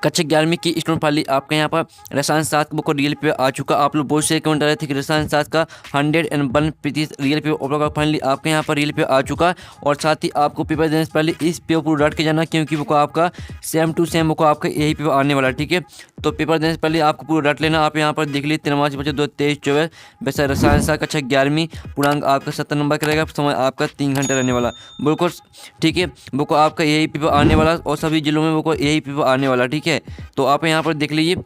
कक्षा 11वीं की स्टूडेंट फाइनली आपके यहाँ पर रसायन शास्त्र बुक को रियल पे आ चुका। आप लोग बहुत से कमेंट आ रहे थे कि रसायन शास्त्र का 101% रियल पे उपलब्ध फाइनली आपके यहाँ पर रियल पे आ चुका। और साथ ही आपको पेपर देने से पहले इस पेपर को रट के जाना, क्योंकि वो आपका सेम टू सेम वो आपका यही पेपर आने वाला है। ठीक है, तो पेपर देने से पहले आपको पूरा रट लेना। आप यहाँ पर देख लीजिए 23/5/2023 वैसे रसायन शास्त्र कक्षा 11वीं पूर्णांक आपका 70 नंबर का रहेगा। समय आपका 3 घंटे रहने वाला बिल्कुल। ठीक है, वो आपका यही पेपर आने वाला और सभी जिलों में वो यही पेपर आने वाला। ठीक है, तो आप यहाँ पर देख लीजिए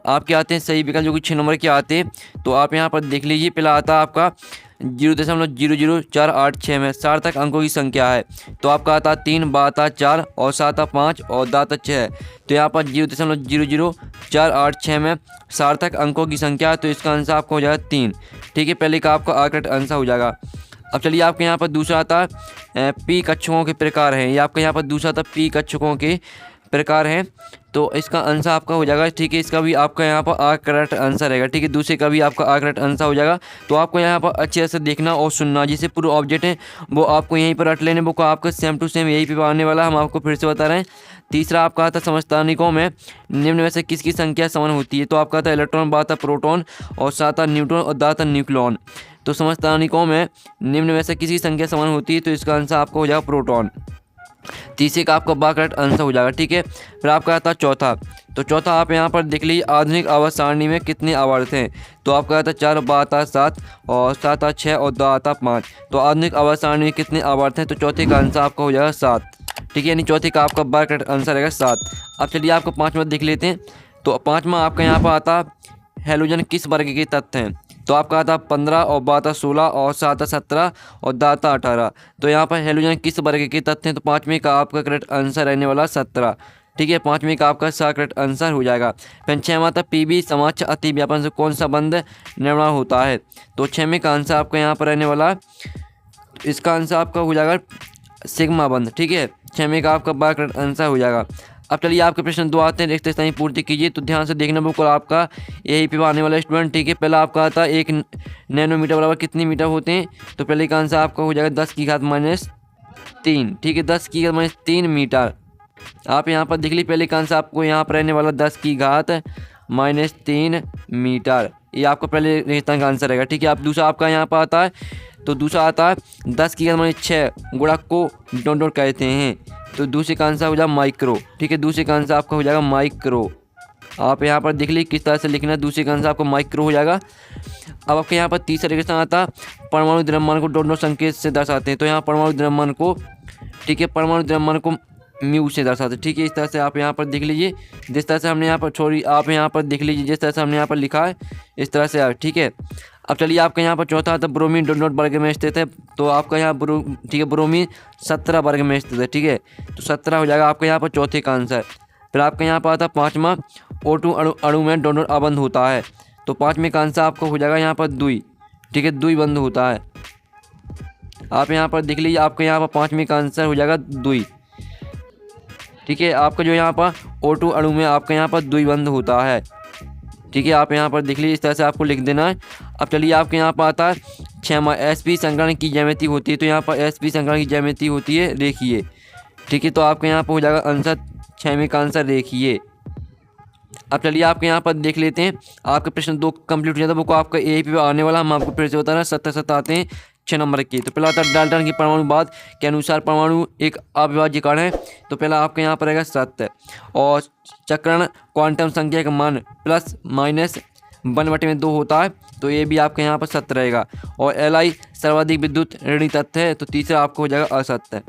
आपके आते हैं सही विकल्प जो कि 6 नंबर के आते हैं। तो आप यहाँ पर देख लीजिए पहला आता है आपका 0.00486 में सार्थक अंकों की संख्या है। तो आपका आता 3, बा आता 4 और सात आता 5 और दा आता 6 है। तो यहाँ पर 0.00486 में सार्थक अंकों की संख्या है, तो इसका आंसर आपका हो जाएगा 3। ठीक है, पहले का आपका करेक्ट आंसर हो जाएगा। अब चलिए आपके यहाँ पर दूसरा आता है पी कक्षकों के प्रकार हैं। ये आपके यहाँ पर दूसरा आता पी कक्षकों के प्रकार हैं, तो इसका आंसर आपका हो जाएगा। ठीक है, इसका भी आपका यहाँ पर आ करेक्ट आंसर रहेगा। ठीक है, दूसरे का भी आपका आ करेक्ट आंसर हो जाएगा। तो आपको यहाँ पर अच्छे से देखना और सुनना, जिसे पूरे ऑब्जेक्ट है वो आपको यहीं पर रट लेने, वो आपका सेम टू सेम यही पे आने वाला। हम आपको फिर से बता रहे हैं। तीसरा आपका आता समस्थानिकों में निम्न में से किसकी संख्या समान होती है। तो आपका आता इलेक्ट्रॉन, बा आता प्रोटॉन और सात आता न्यूट्रॉन और दा आता न्यूक्लियॉन। तो समस्थानिकों में निम्न में से किसी संख्या समान होती है, तो इसका आंसर आपका हो जाएगा प्रोटॉन। तीसरे का आपका बा करेक्ट आंसर हो जाएगा। ठीक है, फिर आपका आता चौथा। तो चौथा आप यहाँ पर देख लीजिए आधुनिक आवर्त सारणी में कितने आवर्त हैं। तो आपका आता 4, बा आता 7 और सात आता 6 और दा आता 5। तो आधुनिक आवर्त सारणी में कितने आवर्त हैं, तो चौथे का आंसर आपका हो जाएगा 7। ठीक है, यानी चौथे का आपका बा करेक्ट आंसर रहेगा 7। अब चलिए आपको पाँचवा देख लेते हैं। तो पाँचवा आपका यहाँ पर आता हैलोजन किस वर्ग के तत्व हैं। तो आपका आता 15 और बा आता 16 और सात आता 17 और दा आता 18। तो यहाँ पर हैलोजन किस वर्ग के तत्व हैं, तो पाँचवें का आपका करेक्ट आंसर रहने वाला 17। ठीक है, पाँचवें का आपका सा करेक्ट आंसर हो जाएगा। फिर छठवां आता पीबी समाज अति व्यापन से कौन सा बंध निर्माण होता है। तो छठवें का आंसर आपका यहाँ पर रहने वाला, इसका आंसर आपका हो जाएगा सिग्मा बंध। ठीक है, छठवें का आपका बा करेक्ट आंसर हो जाएगा। अब चलिए आपके प्रश्न 2 आते हैं, देखते हैं पूर्ति कीजिए। तो ध्यान से देखना बिल्कुल आपका यही पे आने वाला स्टूडेंट। ठीक है, पहला आपका आता है 1 नैनोमीटर बराबर कितने मीटर होते हैं। तो पहले का आंसर आपका हो जाएगा 10⁻³ ठीक है, 10⁻³ मीटर। आप यहाँ पर देख लीजिए पहले का आंसर आपको यहाँ पर रहने वाला 10⁻³ मीटर। ये आपका पहले रेगिस्तान का आंसर रहेगा। ठीक है, आप दूसरा आपका यहाँ पर आता है, तो दूसरा आता है 10⁻6 गुणक को डॉट कहते हैं। तो दूसरे का आंसर हो जाएगा माइक्रो। ठीक है, दूसरे का आंसर आपका हो जाएगा माइक्रो। आप यहाँ पर देख लीजिए किस तरह से लिखना है, दूसरे का आंसर आपका माइक्रो हो जाएगा। अब आपके यहाँ पर तीसरा रेगिस्तान आता परमाणु द्रव्यमान को डॉट संकेत से दर्शाते हैं। तो यहाँ परमाणु द्रव्यमान को, ठीक है, परमाणु द्रव्यमान को म्यू से दर्शाते हैं। ठीक है, इस तरह से आप यहाँ पर देख लीजिए, जिस तरह से हमने यहाँ पर आप यहाँ पर देख लीजिए जिस तरह से हमने यहाँ पर लिखा है इस तरह से आप। ठीक है, अब चलिए आपका यहाँ पर चौथा आता ब्रोमीन डॉट वर्ग में स्थित है। तो आपका यहाँ ठीक है ब्रोमीन 17 वर्ग में स्थित है। ठीक है, तो 17 हो जाएगा आपका यहाँ पर चौथे का आंसर। फिर आपका यहाँ पर आता पाँचवा O2 अणु में डॉट अबंध होता है। तो पाँचवें का आंसर आपका हो जाएगा यहाँ पर 2। ठीक है, 2 बंध होता है। आप यहाँ पर देख लीजिए आपका यहाँ पर पाँचवें का आंसर हो जाएगा 2। ठीक है, आपका जो यहाँ पर O2 अणु में आपका यहाँ पर 2 बंध होता है। ठीक है, आप यहाँ पर देख लीजिए इस तरह से आपको लिख देना है। अब चलिए आपके यहाँ पर आता है 6वां sp संकरण की ज्यामिति होती है। तो यहाँ पर sp संकरण की ज्यामिति होती है रेखीय। ठीक है, तो आपके यहाँ पर हो जाएगा आंसर 6वें का आंसर रेखीय। अब चलिए आपके यहाँ पर देख लेते हैं, आपके प्रश्न 2 कंप्लीट हो जाता है। वो आपका यही पे आने वाला, हम आपको फिर से बता रहे हैं। 7 आते हैं 6 नंबर की। तो पहला आता है डाल्टन की परमाणुवाद के अनुसार परमाणु एक अविभाज्य कण है। तो पहला आपके यहाँ पर रहेगा सत्य। और चक्रण क्वांटम संख्या का मान ±1/2 होता है। तो ये भी आपके यहाँ पर सत्य रहेगा। और Li सर्वाधिक विद्युत ऋणी तत्व है। तो तीसरा आपको हो जाएगा असत्य।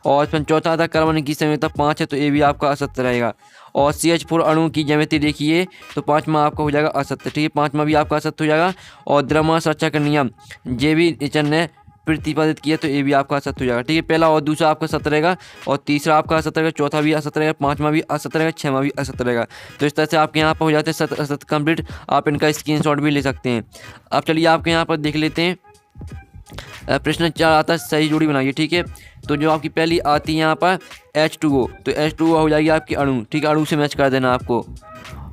और फिर चौथा आता कार्बन की संयोजकता 5 है। तो ये भी आपका असत्य रहेगा। और CH4 अणु की ज्यामिति देखिए, तो पाँचवा आपका हो जाएगा असत्य। ठीक है, पाँचवा भी आपका असत्य हो जाएगा। और द्रव्यमान सुरक्षा का नियम JB नेचर ने प्रतिपादित किया। तो ये भी आपका असत्य हो जाएगा। ठीक है, पहला और दूसरा आपका सत्य रहेगा। और तीसरा आपका असत्य रहेगा, चौथा भी असत्य रहेगा, पाँचवा भी असत्य रहेगा, छठवां भी असत्य रहेगा। तो इस तरह से आपके यहाँ पर हो जाते हैं सत्य असत्य कंप्लीट। आप इनका स्क्रीनशॉट भी ले सकते हैं। अब चलिए आपके यहाँ पर देख लेते हैं प्रश्न 4 आता है सही जोड़ी बनाइए। ठीक है, तो जो आपकी पहली आती है यहाँ पर H2O। तो H2O हो जाएगी आपकी अणु। ठीक है, अणु से मैच कर देना आपको।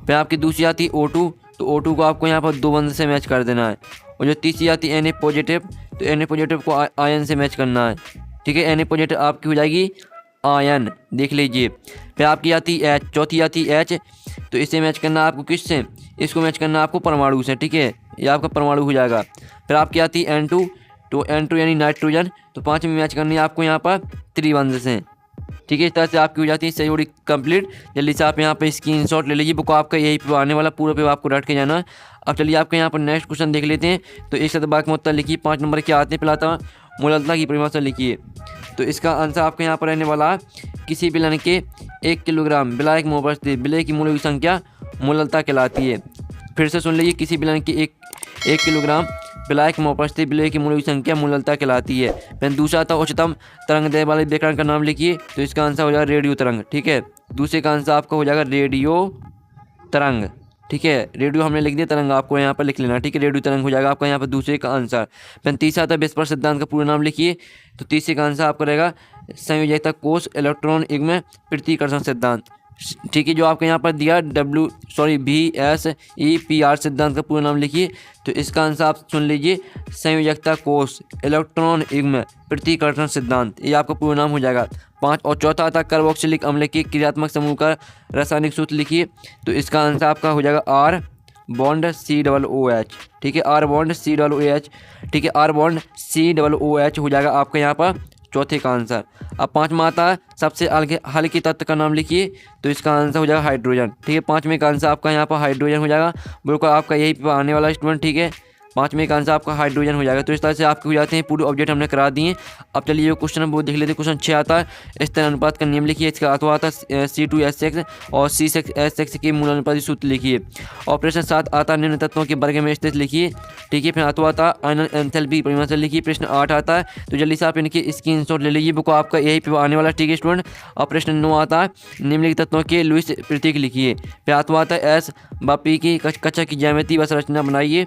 फिर आपकी दूसरी आती है O2। तो O2 को आपको यहाँ पर 2 बंध से मैच कर देना है। और जो तीसरी आती है Na पॉजिटिव। तो Na पॉजिटिव को आयन से मैच करना है। ठीक है, Na पॉजिटिव आपकी हो जाएगी आयन, देख लीजिए। फिर आपकी आती है एच, चौथी आती है एच, तो इसे मैच करना आपको किससे, इसको मैच करना आपको परमाणु से, ठीक है, ये आपका परमाणु हो जाएगा। फिर आपकी आती है N2, तो N2 यानी नाइट्रोजन, तो 5 में मैच करनी है आपको यहाँ पर त्रिबंध से, ठीक है। इस तरह से आपकी हो जाती है सहयोगी कंप्लीट। जल्दी से आप यहाँ पे स्क्रीनशॉट ले लीजिए, बुक आपका यही पे आने वाला पूरा पे आपको रट के जाना है। अब चलिए आपके यहाँ पर नेक्स्ट क्वेश्चन देख लेते हैं। तो एक शतभाग में उत्तर लिखिए, 5 नंबर के आते हैं, पिलाता मूललता की परिभाषा लिखिए। तो इसका आंसर आपके यहाँ पर रहने वाला है, किसी विलयन के 1 किलोग्राम विलायक में उपस्थित विलय की मूल्यों की संख्या मूललता कहलाती है। फिर से सुन लीजिए, किसी विलयन की 1 किलोग्राम विलायक में उपस्थित विलय की मूल्यों की संख्या मूललता कहलाती है। फिर दूसरा था उच्चतम तरंग दैर्ध्य वाले विकिरण का नाम लिखिए, तो इसका आंसर हो जाएगा रेडियो तरंग, ठीक है। दूसरे का आंसर आपका हो जाएगा रेडियो तरंग, ठीक है। रेडियो हमने लिख दिया, तरंग आपको यहाँ पर लिख लेना, ठीक है। रेडियो तरंग हो जाएगा आपका यहाँ पर दूसरे का आंसर। फिर तीसरा था विस्फोट सिद्धांत का पूरा नाम लिखिए, तो तीसरे का आंसर आपका रहेगा संयोजकता कोष इलेक्ट्रॉन युग्म पृथक्करण सिद्धांत, ठीक है। जो आपके यहाँ पर दिया VSEPR सिद्धांत का पूरा नाम लिखिए, तो इसका आंसर आप सुन लीजिए संयोजकता कोष इलेक्ट्रॉन युग्म पृथक्करण सिद्धांत, ये आपका पूरा नाम हो जाएगा। 5 और चौथा था कार्बोक्सिलिक अम्ल के क्रियात्मक समूह का रासायनिक सूत्र लिखिए, तो इसका आंसर आपका हो जाएगा R बॉन्ड COOH, ठीक है। R बॉन्ड COOH, ठीक है। R बॉन्ड COOH हो जाएगा आपका यहाँ पर चौथे का आंसर। अब 5वां आता है सबसे हल्के तत्व का नाम लिखिए, तो इसका आंसर हो जाएगा हाइड्रोजन, ठीक है। 5वें का आंसर आपका यहाँ पर हाइड्रोजन हो जाएगा, बिल्कुल आपका यही पे आने वाला स्टूडेंट, ठीक है। 5वें का आंसर आपका हाइड्रोजन हो जाएगा। तो इस तरह से आपके हो जाते हैं, पूरे ऑब्जेक्ट हमने करा दिए। अब चलिए जो क्वेश्चन है वो देख लेते हैं। क्वेश्चन 6 आता है, इस तरह अनुपात का नियम लिखिए। इसका अथवा आता है C2H6 और C6H6 के मूल अनुपाती सूत्र लिखिए। ऑपरेशन 7 आता है निम्न तत्वों के वर्ग में स्थित लिखिए, ठीक है। फिर अथवा आता है आयनन एंथैल्पी परिभाषा लिखिए। प्रश्न 8 आता है, तो जल्दी से आप इनके स्क्रीनशॉट ले लीजिए, बुक आपका यही पे आने वाला, ठीक है स्टूडेंट। और प्रश्न 9 आता है निम्नलिखित तत्वों के लुईस प्रतीक लिखिए। फिर अथवा आता है S व P की कक्षा की ज्यामिति व संरचना बनाइए।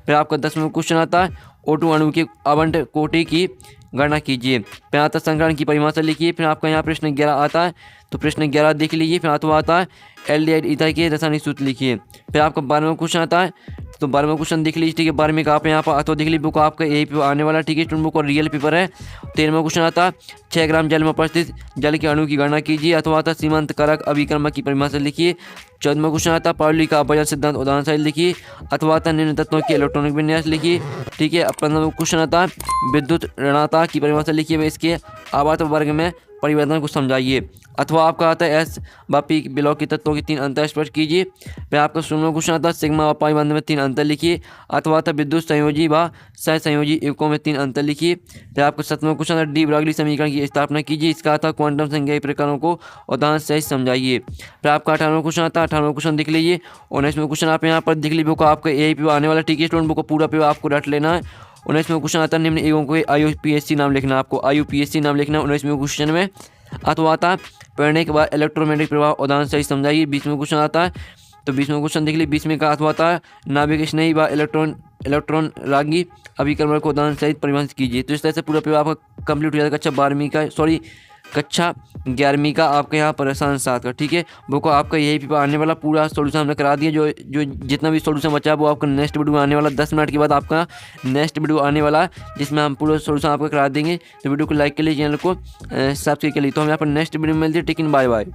फिर आपका 10वां क्वेश्चन आता है O2 अणु के आवंटन कोटि की गणना कीजिए। फिर आता है संकरण की परिभाषा लिखिए। फिर आपका यहाँ प्रश्न 11 आता है, तो प्रश्न 11 देख लीजिए। फिर आता है एल्डिहाइड ईथर के रासायनिक सूत्र लिखिए। फिर आपका 12वां क्वेश्चन आता है, तो 12वां क्वेश्चन देख लीजिए, ठीक है। 12वें का आप यहाँ पर अथवा देख लीजिए, बुक आपका यही पे आने वाला, ठीक है स्टूडेंट, बुक और रियल पेपर है। 13वां क्वेश्चन आता है 6 ग्राम जल में उपस्थित जल के अणु की गणना कीजिए। अथवा आता है सीमांत कारक अभिकर्मक की परिभाषा लिखिए। 14वां क्वेश्चन आता है पाउली का अपवर्जन सिद्धांत उदाहरण सहित लिखिए। अथवा आता है निम्न तत्वों के इलेक्ट्रॉनिक विन्यास लिखिए, ठीक है। 15वां क्वेश्चन आता है विद्युत ऋणात्मकता की परिभाषा लिखिए, इसके आवर्त वर्ग में परिवर्तन को समझाइए। अथवा आपका आता है S व P ब्लॉक के तत्वों के 3 अंतर स्पष्ट कीजिए। फिर आपका 16वां क्वेश्चन आता है सिग्मा व पाई बंध में 3 अंतर लिखिए। अथवा आता है विद्युत संयोजी व सहसंयोजी युग्मों में 3 अंतर लिखिए। फिर आपका 17वां क्वेश्चन आता है डी ब्रॉगली समीकरण की स्थापना कीजिए। इसका आता है क्वांटम संख्या प्रकारों को उदाहरण सहित समझाइए। फिर आपका 18वां क्वेश्चन आता है, 18वां क्वेश्चन देख लीजिए। 19वां क्वेश्चन आप यहाँ पर देख लीजिए, बुक आपका यही पे आने वाला, ठीक है स्टूडेंट, बुक पूरा पे आपको रट लेना है। 19वां क्वेश्चन आता है निम्न युगों को IUPAC नाम लिखना, आपको IUPAC नाम लिखना 19वें क्वेश्चन में। अथवा आता है पढ़ने के बाद इलेक्ट्रोमैग्नेटिक प्रभाव उदाहरण सही समझाइए। 20वां क्वेश्चन आता है, तो 20वां क्वेश्चन देख लीजिए। 20वें का अथवा आता है नाभिक स्नेही व इलेक्ट्रॉन रागी अभिकर्मक को उदाहरण सहित परिभाषित कीजिए। तो इस तरह से पूरा पेपर आपका कंप्लीट हो जाएगा। कक्षा 11वीं का आपके यहाँ पर रसायन 7 का, ठीक है। वो को आपका यही पेपर आने वाला पूरा सोल्यूशन हमने करा दिया। जो जितना भी सोल्यूशन बचा वो आपका नेक्स्ट वीडियो में आने वाला, 10 मिनट के बाद आपका नेक्स्ट वीडियो आने वाला है, जिसमें हम पूरा सोल्यूशन आपका करा देंगे। तो वीडियो को लाइक के लिए, चैनल को सब्सक्राइब के लिए। तो हम यहाँ पर नेक्स्ट वीडियो में मिलते हैं, टेकिन बाय बाय।